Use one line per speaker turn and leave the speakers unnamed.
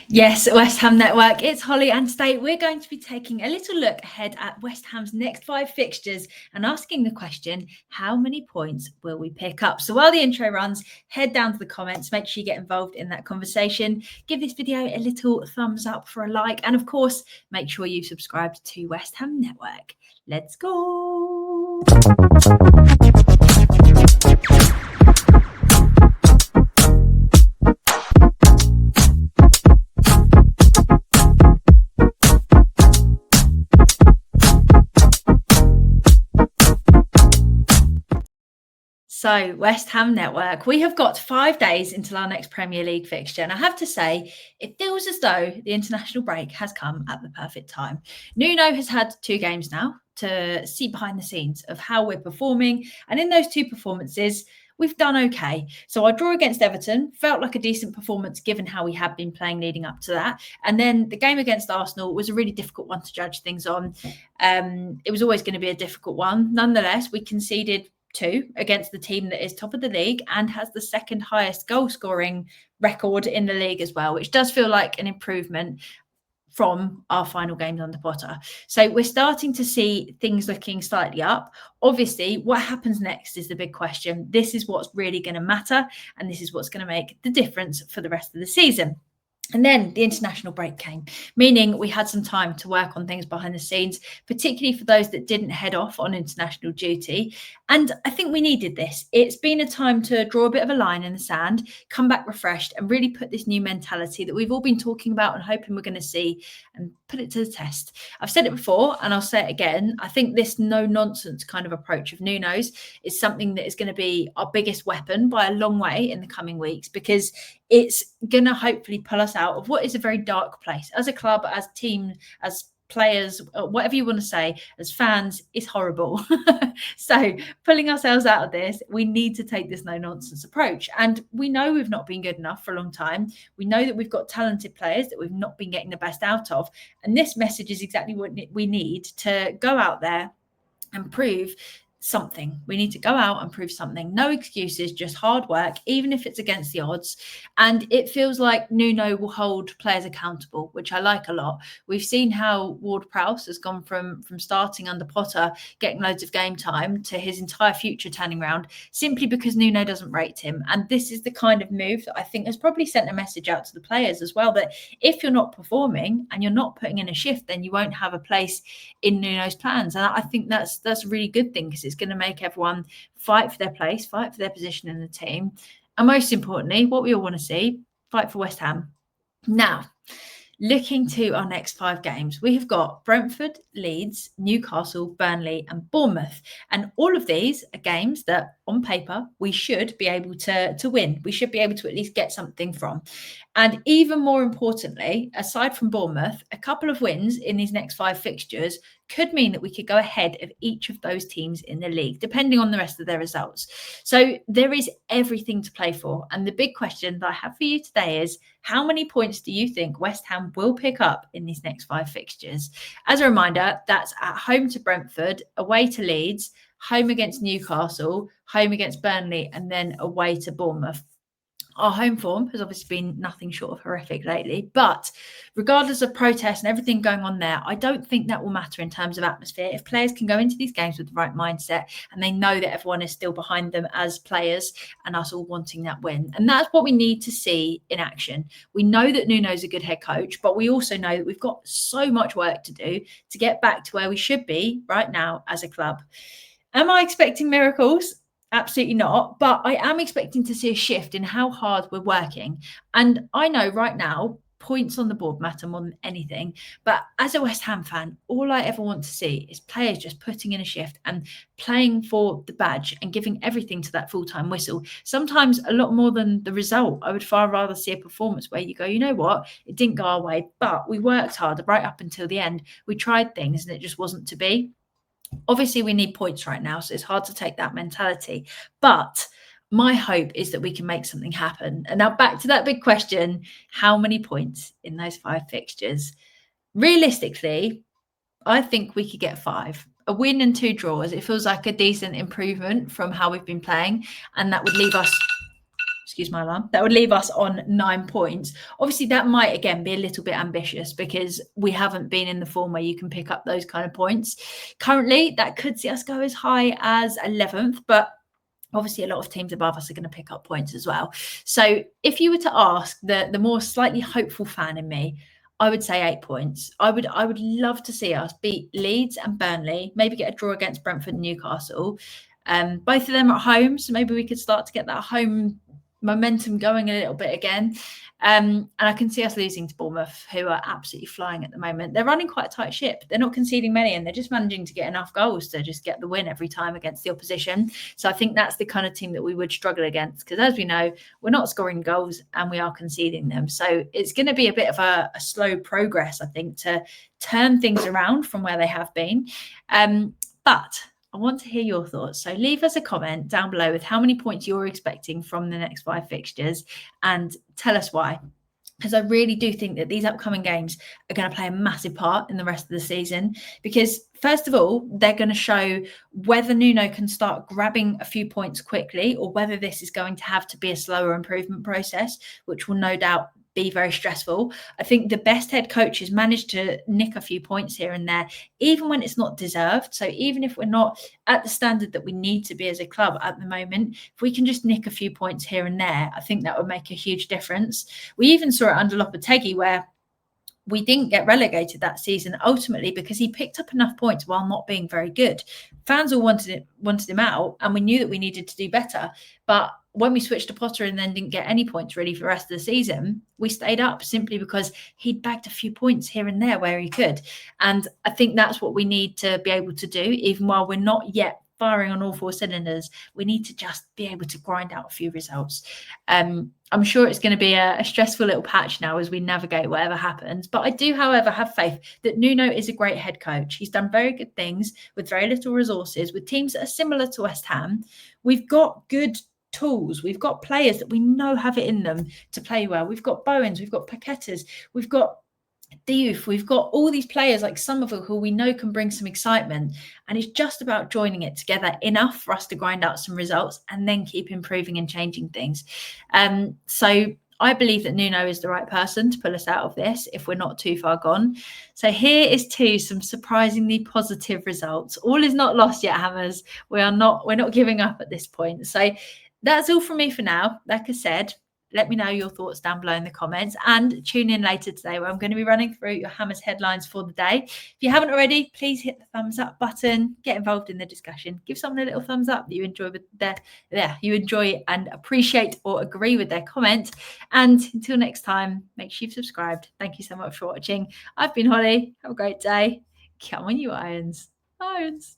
Yes, West Ham Network, it's Holly, and today we're going to be taking a little look ahead at West Ham's next 5 fixtures and asking the question, how many points will we pick up? So while the intro runs, head down to the comments, make sure you get involved in that conversation, give this video a little thumbs up for a like, and of course, make sure you subscribe to West Ham Network. Let's go! So, West Ham Network, we have got 5 days until our next Premier League fixture. And I have to say, it feels as though the international break has come at the perfect time. Nuno has had 2 games now to see behind the scenes of how we're performing. And in those 2 performances, we've done okay. So our draw against Everton felt like a decent performance given how we had been playing leading up to that. And then the game against Arsenal was a really difficult one to judge things on. It was always going to be a difficult one. Nonetheless, we conceded 2 against the team that is top of the league and has the second highest goal scoring record in the league as well, which does feel like an improvement from our final games under Potter. So we're starting to see things looking slightly up. Obviously, what happens next is the big question. This is what's really going to matter, and this is what's going to make the difference for the rest of the season. And then the international break came, meaning we had some time to work on things behind the scenes, particularly for those that didn't head off on international duty. And I think we needed this. It's been a time to draw a bit of a line in the sand, come back refreshed, and really put this new mentality that we've all been talking about and hoping we're going to see and put it to the test. I've said it before and I'll say it again. I think this no-nonsense kind of approach of Nuno's is something that is going to be our biggest weapon by a long way in the coming weeks, because it's going to hopefully pull us out of what is a very dark place. As a club, as team, as players, whatever you want to say, as fans, it's horrible. So pulling ourselves out of this, we need to take this no-nonsense approach. And we know we've not been good enough for a long time. We know that we've got talented players that we've not been getting the best out of. And this message is exactly what we need to go out there and prove something. We need to go out and prove something. No excuses, just hard work, even if it's against the odds. And it feels like Nuno will hold players accountable, which I like a lot. We've seen how Ward-Prowse has gone from starting under Potter, getting loads of game time, to his entire future turning around simply because Nuno doesn't rate him. And this is the kind of move that I think has probably sent a message out to the players as well, that if you're not performing and you're not putting in a shift, then you won't have a place in Nuno's plans. And I think that's a really good thing, because it's going to make everyone fight for their place, fight for their position in the team. And most importantly, what we all want to see, fight for West Ham. Now, looking to our next 5 games, we have got Brentford, Leeds, Newcastle, Burnley and Bournemouth. And all of these are games that on paper we should be able to win. We should be able to at least get something from. And even more importantly, aside from Bournemouth, a couple of wins in these next 5 fixtures could mean that we could go ahead of each of those teams in the league, depending on the rest of their results. So there is everything to play for. And the big question that I have for you today is, how many points do you think West Ham will pick up in these next 5 fixtures? As a reminder, that's at home to Brentford, away to Leeds, home against Newcastle, home against Burnley, and then away to Bournemouth. Our home form has obviously been nothing short of horrific lately, but regardless of protests and everything going on there, I don't think that will matter in terms of atmosphere. If players can go into these games with the right mindset and they know that everyone is still behind them as players and us all wanting that win. And that's what we need to see in action. We know that Nuno's a good head coach, but we also know that we've got so much work to do to get back to where we should be right now as a club. Am I expecting miracles? Absolutely not. But I am expecting to see a shift in how hard we're working. And I know right now, points on the board matter more than anything. But as a West Ham fan, all I ever want to see is players just putting in a shift and playing for the badge and giving everything to that full-time whistle. Sometimes a lot more than the result. I would far rather see a performance where you go, you know what, it didn't go our way, but we worked hard right up until the end. We tried things and it just wasn't to be. Obviously, we need points right now, so it's hard to take that mentality. But my hope is that we can make something happen. And now back to that big question, how many points in those 5 fixtures? Realistically, I think we could get 5. A win and 2 draws. It feels like a decent improvement from how we've been playing. And that would leave us excuse my alarm, that would leave us on 9 points. Obviously, that might again be a little bit ambitious because we haven't been in the form where you can pick up those kind of points. Currently, that could see us go as high as 11th, but obviously a lot of teams above us are going to pick up points as well. So if you were to ask the more slightly hopeful fan in me, I would say 8 points. I would love to see us beat Leeds and Burnley, maybe get a draw against Brentford and Newcastle. Both of them are at home, so maybe we could start to get that home momentum going a little bit again. And I can see us losing to Bournemouth, who are absolutely flying at the moment. They're running quite a tight ship. They're not conceding many, and they're just managing to get enough goals to just get the win every time against the opposition. So I think that's the kind of team that we would struggle against, because as we know, we're not scoring goals and we are conceding them. So it's going to be a bit of a slow progress, I think, to turn things around from where they have been. But I want to hear your thoughts. So leave us a comment down below with how many points you're expecting from the next 5 fixtures and tell us why. Because I really do think that these upcoming games are going to play a massive part in the rest of the season. Because first of all, they're going to show whether Nuno can start grabbing a few points quickly, or whether this is going to have to be a slower improvement process, which will no doubt be very stressful. I think the best head coaches manage to nick a few points here and there, even when it's not deserved. So even if we're not at the standard that we need to be as a club at the moment, if we can just nick a few points here and there, I think that would make a huge difference. We even saw it under Lopetegui, where we didn't get relegated that season ultimately because he picked up enough points while not being very good. Fans all wanted him out, and we knew that we needed to do better. But when we switched to Potter and then didn't get any points really for the rest of the season, we stayed up simply because he'd bagged a few points here and there where he could. And I think that's what we need to be able to do, even while we're not yet firing on all 4 cylinders. We need to just be able to grind out a few results. I'm sure it's going to be a stressful little patch now as we navigate whatever happens. But I do, however, have faith that Nuno is a great head coach. He's done very good things with very little resources, with teams that are similar to West Ham. We've got good tools. We've got players that we know have it in them to play well. We've got Bowens, we've got Paquetas, we've got Diouf, we've got all these players like Somerville who we know can bring some excitement, and it's just about joining it together enough for us to grind out some results and then keep improving and changing things. So I believe that Nuno is the right person to pull us out of this if we're not too far gone. So here is to some surprisingly positive results. All is not lost yet, Hammers. We're not giving up at this point. So that's all from me for now. Like I said, let me know your thoughts down below in the comments, and tune in later today where I'm going to be running through your Hammers headlines for the day. If you haven't already, please hit the thumbs up button, get involved in the discussion, give someone a little thumbs up that you enjoy and appreciate or agree with their comment. And until next time, make sure you've subscribed. Thank you so much for watching. I've been Holly. Have a great day. Come on, you irons. Irons.